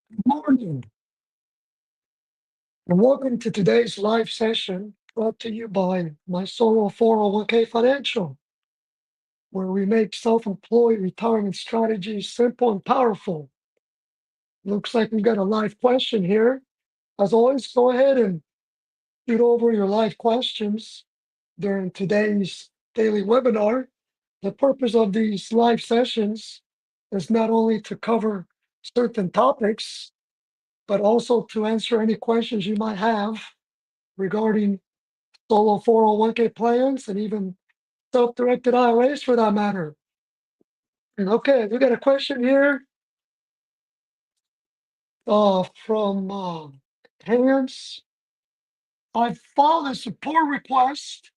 Good morning, and welcome to today's live session brought to you by my solo 401k Financial, where we make self-employed retirement strategies simple and powerful. Looks like we've got a live question here. As always, go ahead and shoot over your live questions during today's daily webinar. The purpose of these live sessions is not only to cover certain topics, but also to answer any questions you might have regarding solo 401k plans and even self-directed IRAs for that matter. And okay, we got a question here from Hans. I filed a support request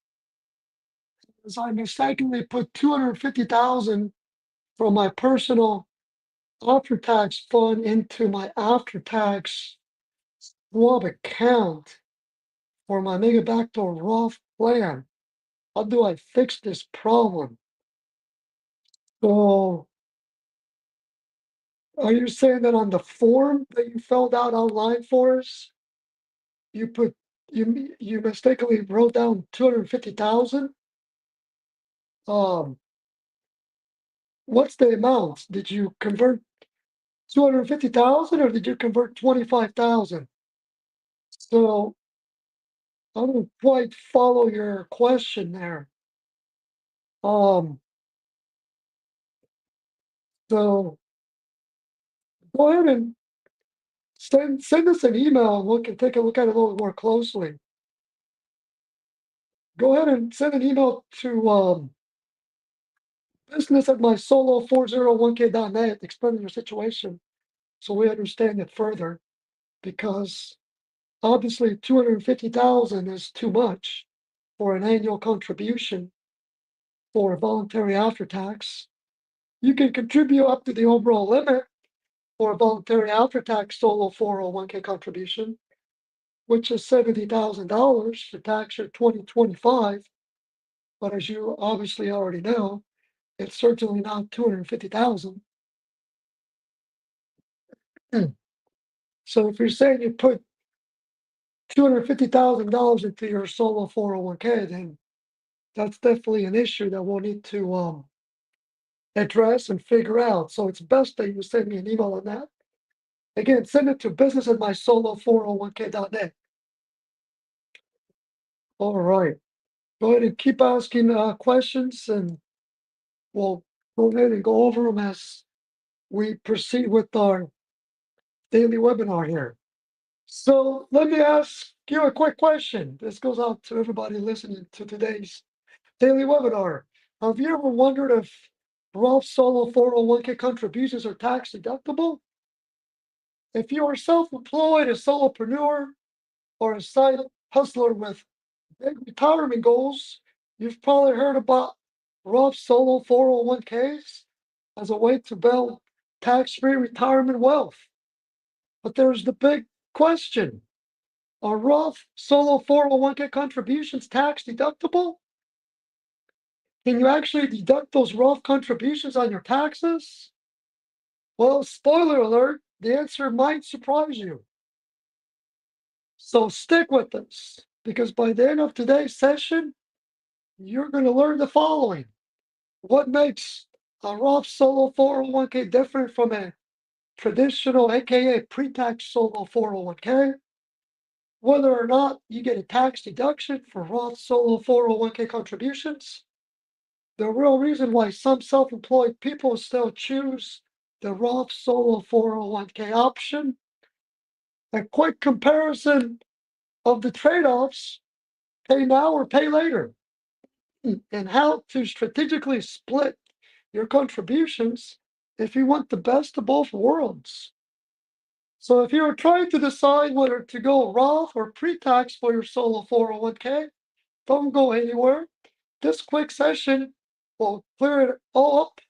as I mistakenly put 250,000 from my personal after-tax fund into my after-tax Schwab account for my mega backdoor Roth plan. How do I fix this problem? So, are you saying that on the form that you filled out online for us, you put you mistakenly wrote down 250,000? Um, what's the amount? Did you convert 250,000 or did you convert 25,000? So I don't quite follow your question there. Um, so go ahead and send us an email and we can take a look at it a little more closely. Go ahead and send an email to business at mysolo401k.net explaining your situation so we understand it further, because obviously 250,000 is too much for an annual contribution for voluntary after tax. You can contribute up to the overall limit for a voluntary after tax solo 401k contribution, which is $70,000 for tax year 2025. But as you obviously already know, it's certainly not 250,000. So if you're saying you put $250,000 into your solo 401k, then that's definitely an issue that we'll need to address and figure out. So it's best that you send me an email on that. Again, send it to business at mysolo401k.net. All right. Go ahead and keep asking questions, and we'll go ahead and go over them as we proceed with our daily webinar here. So let me ask you a quick question. This goes out to everybody listening to today's daily webinar. Have you ever wondered if Roth Solo 401k contributions are tax deductible? If you are self-employed, a solopreneur, or a side hustler with big retirement goals, you've probably heard about Roth Solo 401ks as a way to build tax-free retirement wealth. But there's the big question. Are Roth Solo 401k contributions tax deductible? Can you actually deduct those Roth contributions on your taxes? Well, spoiler alert, the answer might surprise you. So stick with us, because by the end of today's session, you're going to learn the following. What makes a Roth Solo 401k different from a traditional, aka pre-tax solo 401k? Whether or not you get a tax deduction for Roth Solo 401k contributions? The real reason why some self-employed people still choose the Roth Solo 401k option, a quick comparison of the trade-offs, pay now or pay later, and how to strategically split your contributions if you want the best of both worlds. So if you're trying to decide whether to go Roth or pre-tax for your solo 401k, don't go anywhere. This quick session will clear it all up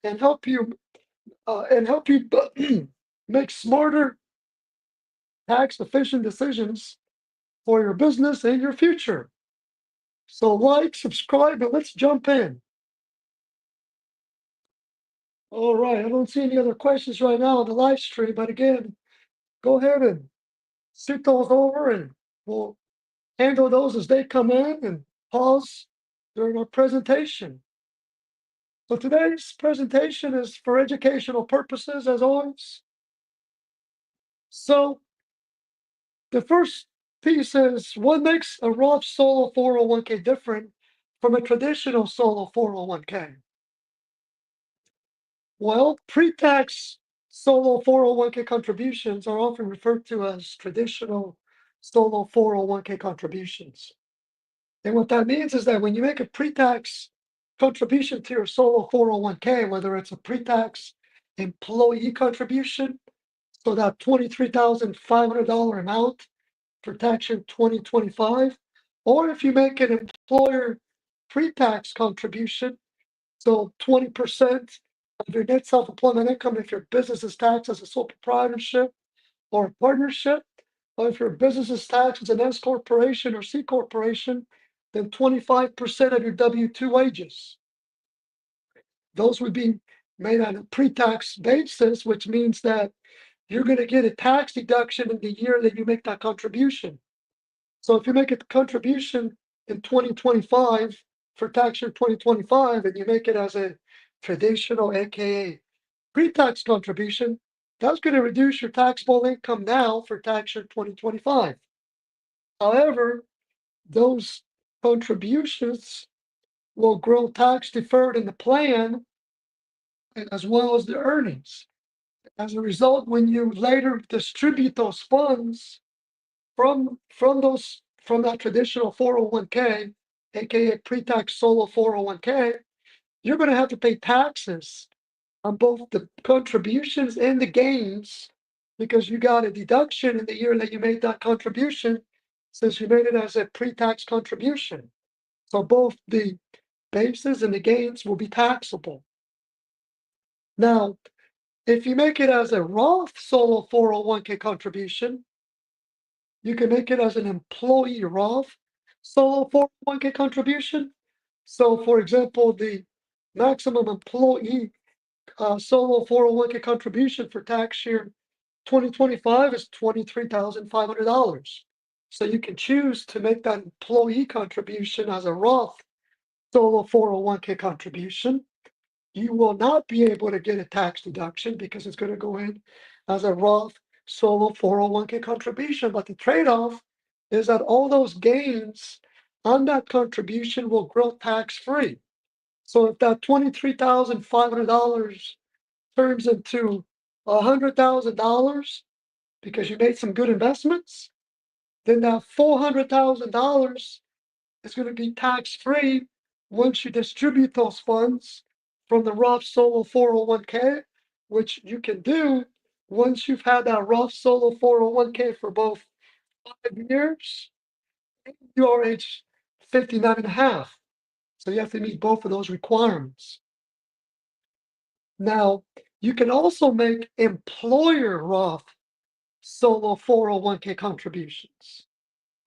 and help you make smarter, tax-efficient decisions for your business and your future. So like, subscribe, and let's jump in. All right, I don't see any other questions right now on the live stream, but again, go ahead and shoot those over, and we'll handle those as they come in and pause during our presentation. So today's presentation is for educational purposes, as always. So the first piece is what makes a Roth Solo 401k different from a traditional solo 401k? Well, pre-tax solo 401k contributions are often referred to as traditional solo 401k contributions. And what that means is that when you make a pre-tax contribution to your solo 401k, whether it's a pre-tax employee contribution, so that $23,500 amount for tax year 2025, or if you make an employer pre-tax contribution, so 20% of your net self-employment income if your business is taxed as a sole proprietorship or a partnership, or if your business is taxed as an S corporation or C corporation, then 25% of your W-2 wages. Those would be made on a pre-tax basis, which means that you're going to get a tax deduction in the year that you make that contribution. So if you make a contribution in 2025 for tax year 2025 and you make it as a traditional, aka pre-tax contribution, that's going to reduce your taxable income now for tax year 2025. However, those contributions will grow tax deferred in the plan as well as the earnings. As a result, when you later distribute those funds from that traditional 401k, aka pre-tax solo 401k, you're going to have to pay taxes on both the contributions and the gains because you got a deduction in the year that you made that contribution since you made it as a pre-tax contribution. So both the bases and the gains will be taxable. Now, if you make it as a Roth Solo 401k contribution, you can make it as an employee Roth Solo 401k contribution. So, for example, the maximum employee solo 401k contribution for tax year 2025 is $23,500. So you can choose to make that employee contribution as a Roth solo 401k contribution. You will not be able to get a tax deduction because it's going to go in as a Roth solo 401k contribution. But the trade-off is that all those gains on that contribution will grow tax-free. So if that $23,500 turns into $100,000 because you made some good investments, then that $400,000 is going to be tax-free once you distribute those funds from the Roth Solo 401k, which you can do once you've had that Roth Solo 401k for both 5 years and you are age 59 and a half. So you have to meet both of those requirements. Now, you can also make employer Roth Solo 401k contributions.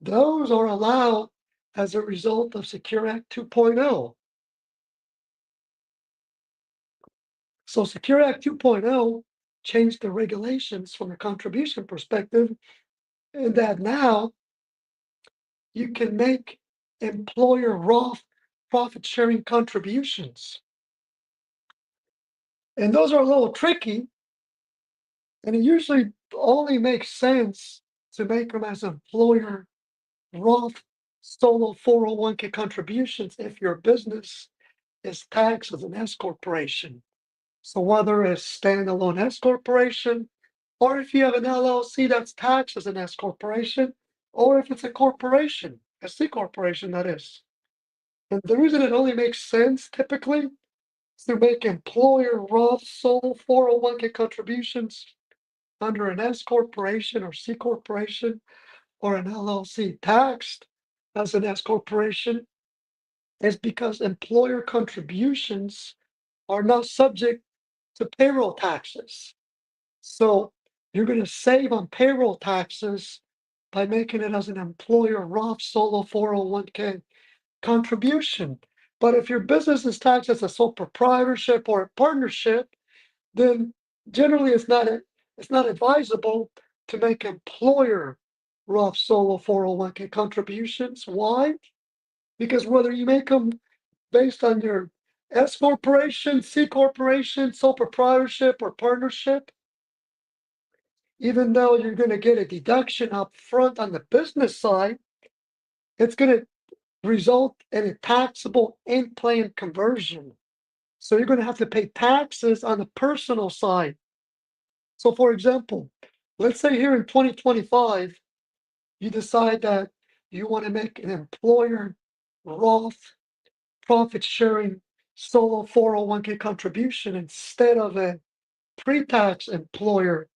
Those are allowed as a result of Secure Act 2.0. So Secure Act 2.0 changed the regulations from a contribution perspective in that now you can make employer Roth profit sharing contributions. And those are a little tricky, and it usually only makes sense to make them as employer Roth Solo 401k contributions if your business is taxed as an S corporation. So whether it's standalone S corporation, or if you have an LLC that's taxed as an S corporation, or if it's a corporation, a C corporation that is. And the reason it only makes sense typically is to make employer Roth Solo 401k contributions under an S corporation or C corporation or an LLC taxed as an S corporation is because employer contributions are not subject to payroll taxes. So you're going to save on payroll taxes by making it as an employer Roth Solo 401k contribution. But if your business is taxed as a sole proprietorship or a partnership, then generally it's not advisable to make employer Roth Solo 401k contributions. Why? Because whether you make them based on your S corporation, C corporation, sole proprietorship, or partnership, even though you're going to get a deduction up front on the business side, it's going to result in a taxable in-plan conversion. So you're going to have to pay taxes on the personal side. So for example, let's say here in 2025, you decide that you want to make an employer Roth profit sharing solo 401k contribution instead of a pre-tax employer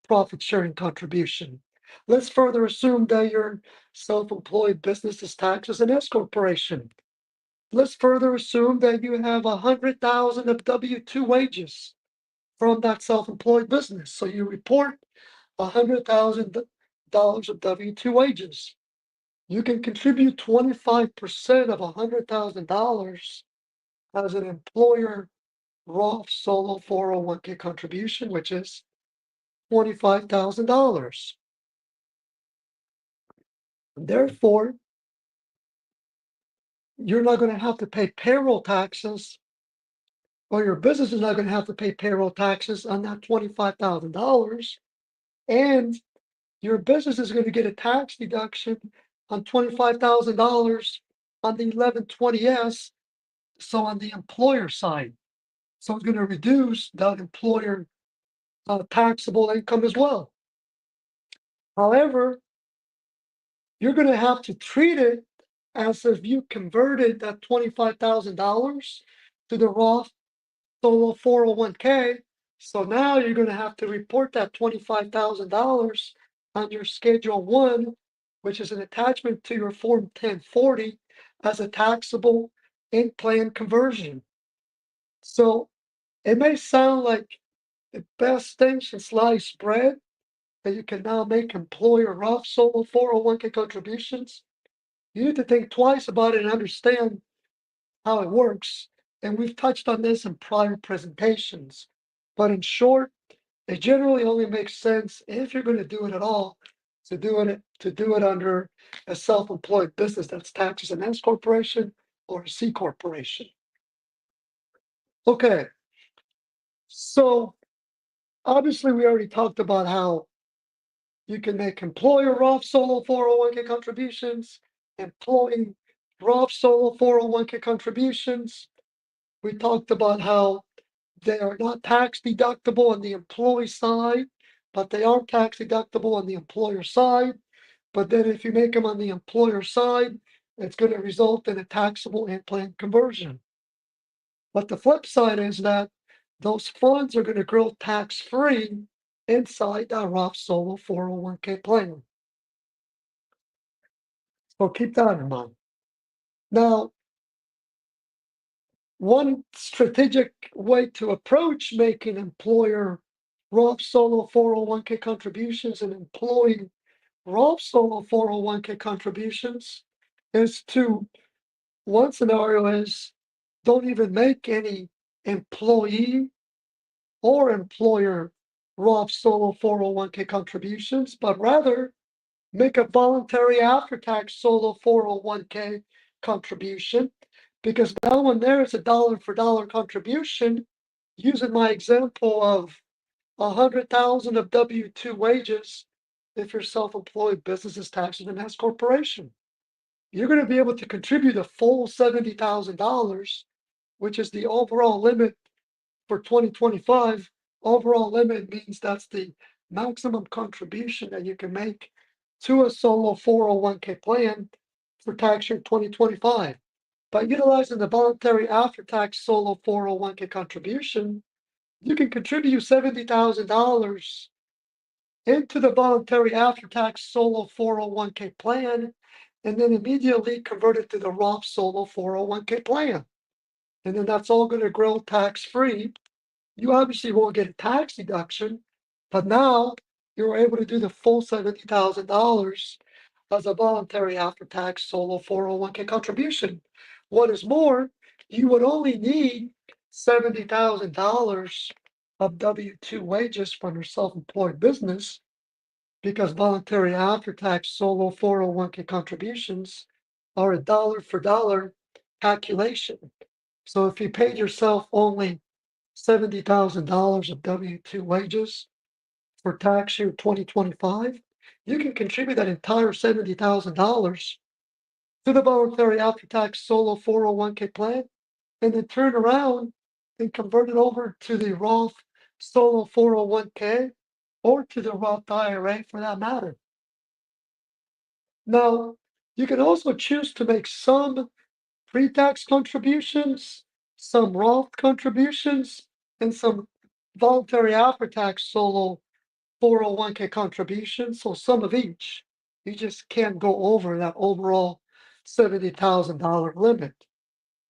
profit sharing contribution. Let's further assume that your self-employed business is taxed as an S corporation. Let's further assume that you have 100,000 of W-2 wages from that self-employed business. So you report $100,000 of W-2 wages. You can contribute 25% of $100,000 as an employer Roth Solo 401k contribution, which is $25,000. Therefore, you're not going to have to pay payroll taxes, or your business is not going to have to pay payroll taxes on that $25,000. And your business is going to get a tax deduction on $25,000 on the 1120S, so on the employer side. So it's going to reduce that employer taxable income as well. However, you're going to have to treat it as if you converted that $25,000 to the Roth Solo 401k. So now you're going to have to report that $25,000 on your Schedule 1, which is an attachment to your Form 1040, as a taxable in-plan conversion. So it may sound like the best thing since sliced bread that you can now make employer Roth Solo 401k contributions. You need to think twice about it and understand how it works. And we've touched on this in prior presentations. But in short, it generally only makes sense, if you're going to do it at all, to do it under a self-employed business that's taxed as an S corporation or a C corporation. Okay, so obviously we already talked about how you can make employer Roth Solo 401k contributions, employee Roth Solo 401k contributions. We talked about how they are not tax deductible on the employee side, but they are tax deductible on the employer side. But then if you make them on the employer side, it's going to result in a taxable in-plan conversion. But the flip side is that those funds are going to grow tax-free inside that Roth Solo 401k plan. So keep that in mind. Now, one strategic way to approach making employer Roth Solo 401k contributions and employee Roth Solo 401k contributions is to, one scenario is, don't even make any employee or employer Roth Solo 401k contributions, but rather make a voluntary after-tax solo 401k contribution, because that one there is a dollar for dollar contribution, using my example of 100,000 of W-2 wages. If your self-employed business is taxed as an S corporation, you're going to be able to contribute a full $70,000, which is the overall limit for 2025. Overall limit means that's the maximum contribution that you can make to a solo 401k plan for tax year 2025. By utilizing the voluntary after-tax solo 401k contribution, you can contribute $70,000 into the voluntary after-tax solo 401k plan, and then immediately convert it to the Roth Solo 401k plan. And then that's all going to grow tax-free. You obviously won't get a tax deduction, but now you're able to do the full $70,000 as a voluntary after-tax solo 401k contribution. What is more, you would only need $70,000 of W-2 wages from your self-employed business, because voluntary after-tax solo 401k contributions are a dollar for dollar calculation. So if you paid yourself only $70,000 of W-2 wages for tax year 2025, you can contribute that entire $70,000 to the voluntary after-tax solo 401k plan and then turn around and convert it over to the Roth Solo 401k or to the Roth IRA for that matter. Now, you can also choose to make some pre-tax contributions, some Roth contributions, and some voluntary after-tax solo 401k contributions, so some of each. You just can't go over that overall $70,000 limit.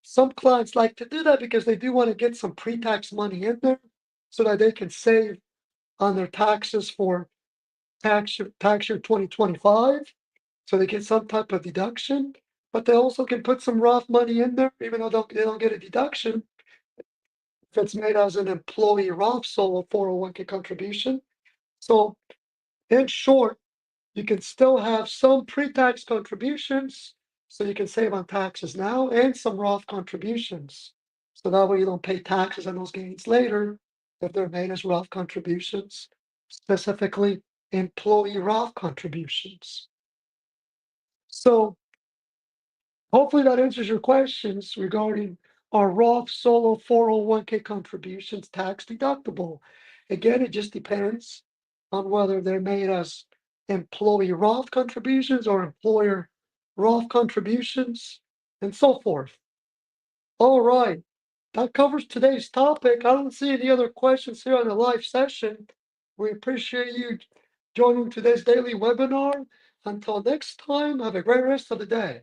Some clients like to do that because they do want to get some pre-tax money in there so that they can save on their taxes for tax year 2025. So they get some type of deduction, but they also can put some Roth money in there, even though they don't get a deduction if it's made as an employee Roth Solo 401k contribution. So in short, you can still have some pre-tax contributions, so you can save on taxes now, and some Roth contributions. So that way you don't pay taxes on those gains later if they're made as Roth contributions, specifically employee Roth contributions. So hopefully that answers your questions regarding our Roth Solo 401k contributions tax deductible. Again, it just depends on whether they're made as employee Roth contributions or employer Roth contributions and so forth. All right, that covers today's topic. I don't see any other questions here on the live session. We appreciate you joining today's daily webinar. Until next time, have a great rest of the day.